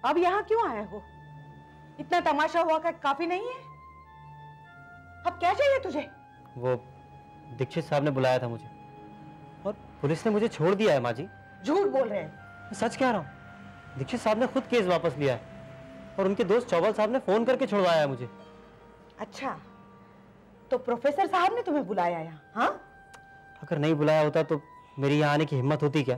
अब यहाँ क्यों आए हो? इतना तमाशा हुआ का काफी नहीं है? अब क्या चाहिए तुझे? वो दीक्षित साहब ने बुलाया था मुझे और पुलिस ने मुझे छोड़ दिया है माँ जी। झूठ बोल रहे हैं। मैं सच कह रहा हूँ, दीक्षित साहब ने खुद केस वापस लिया है और उनके दोस्त चौबल साहब ने फोन करके छुड़वाया है मुझे। अच्छा, तो प्रोफेसर साहब ने तुम्हें बुलाया यहाँ? हाँ? अगर नहीं बुलाया होता तो मेरी यहाँ आने की हिम्मत होती क्या?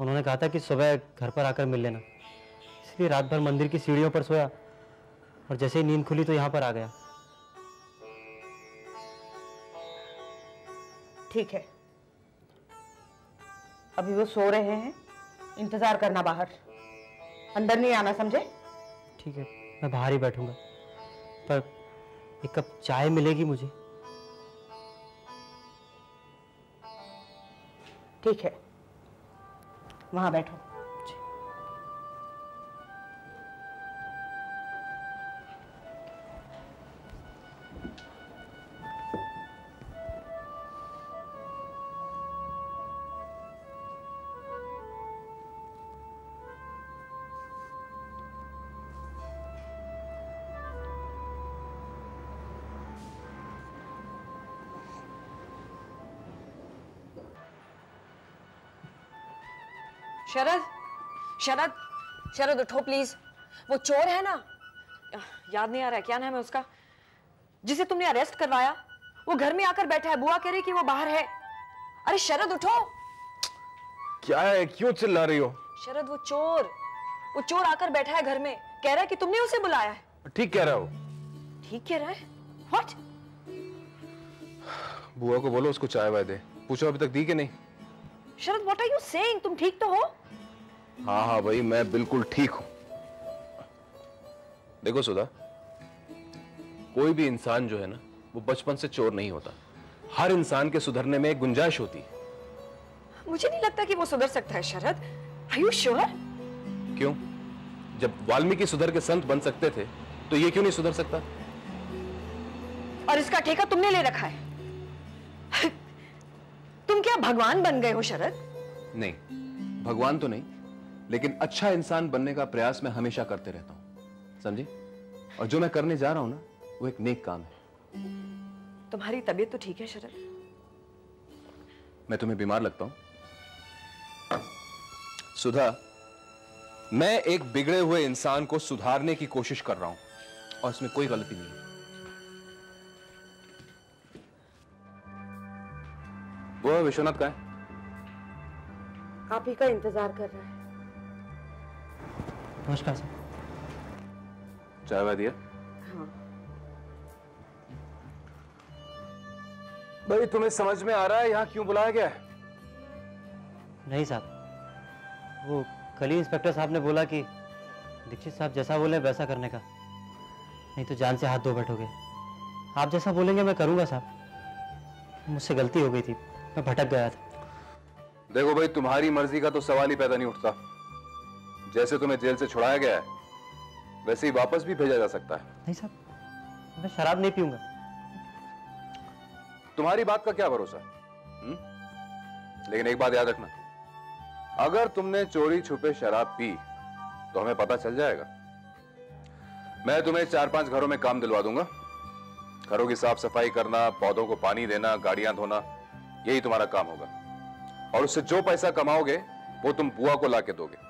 उन्होंने कहा था कि सुबह घर पर आकर मिल लेना, इसलिए रात भर मंदिर की सीढ़ियों पर सोया और जैसे ही नींद खुली तो यहाँ पर आ गया। ठीक है, अभी वो सो रहे हैं, इंतजार करना बाहर, अंदर नहीं आना, समझे? ठीक है, मैं बाहर ही बैठूंगा, पर एक कप चाय मिलेगी मुझे? ठीक है, वहां बैठो। शरद, शरद, शरद उठो प्लीज। वो चोर है ना, याद नहीं आ रहा है क्या नाम है उसका, जिसे तुमने अरेस्ट करवाया, वो घर में आकर बैठा है। बुआ कह रही कि वो बाहर है। अरे शरद उठो। क्या है, क्यों चिल्ला रही हो? शरद वो चोर आकर बैठा है घर में, कह रहा है कि तुमने उसे बुलाया है। ठीक कह रहा हो। ठीक कह रहा है? व्हाट? बुआ को बोलो उसको चाय वाय दे। पूछो अभी तक दी कि नहीं? शरद व्हाट आर यू सेइंग? तुम ठीक तो हो? हाँ हाँ भाई, मैं बिल्कुल ठीक हूं। देखो सुधा, कोई भी इंसान जो है ना, वो बचपन से चोर नहीं होता। हर इंसान के सुधरने में एक गुंजाइश होती है। मुझे नहीं लगता कि वो सुधर सकता है शरद। Are you sure? क्यों? जब वाल्मीकि सुधर के संत बन सकते थे तो ये क्यों नहीं सुधर सकता? और इसका ठेका तुमने ले रखा है। तुम क्या भगवान बन गए हो शरद? नहीं, भगवान तो नहीं, लेकिन अच्छा इंसान बनने का प्रयास मैं हमेशा करते रहता हूं, समझी? और जो मैं करने जा रहा हूं ना, वो एक नेक काम है। तुम्हारी तबीयत तो ठीक है शरद? मैं तुम्हें बीमार लगता हूं? सुधा, मैं एक बिगड़े हुए इंसान को सुधारने की कोशिश कर रहा हूं और इसमें कोई गलती नहीं है। वो विश्वनाथ कहाँ है? आप ही का इंतजार कर रहा है। नमस्कार सर। चाय वाय दिया? हाँ। भाई तुम्हें समझ में आ रहा है यहां क्यों बुलाया गया है? नहीं साहब, वो कल ही इंस्पेक्टर साहब ने बोला कि दीक्षित साहब जैसा बोले वैसा करने का, नहीं तो जान से हाथ धो बैठोगे। आप जैसा बोलेंगे मैं करूंगा साहब, मुझसे गलती हो गई थी, मैं भटक गया था। देखो भाई, तुम्हारी मर्जी का तो सवाल ही पैदा नहीं उठता। जैसे तुम्हें जेल से छुड़ाया गया है वैसे ही वापस भी भेजा जा सकता है। नहीं साहब, मैं शराब नहीं पीऊंगा। तुम्हारी बात का क्या भरोसा है? लेकिन एक बात याद रखना, अगर तुमने चोरी छुपे शराब पी तो हमें पता चल जाएगा। मैं तुम्हें 4-5 घरों में काम दिलवा दूंगा। घरों की साफ सफाई करना, पौधों को पानी देना, गाड़ियां धोना, यही तुम्हारा काम होगा। और उससे जो पैसा कमाओगे वो तुम बुआ को लाके दोगे।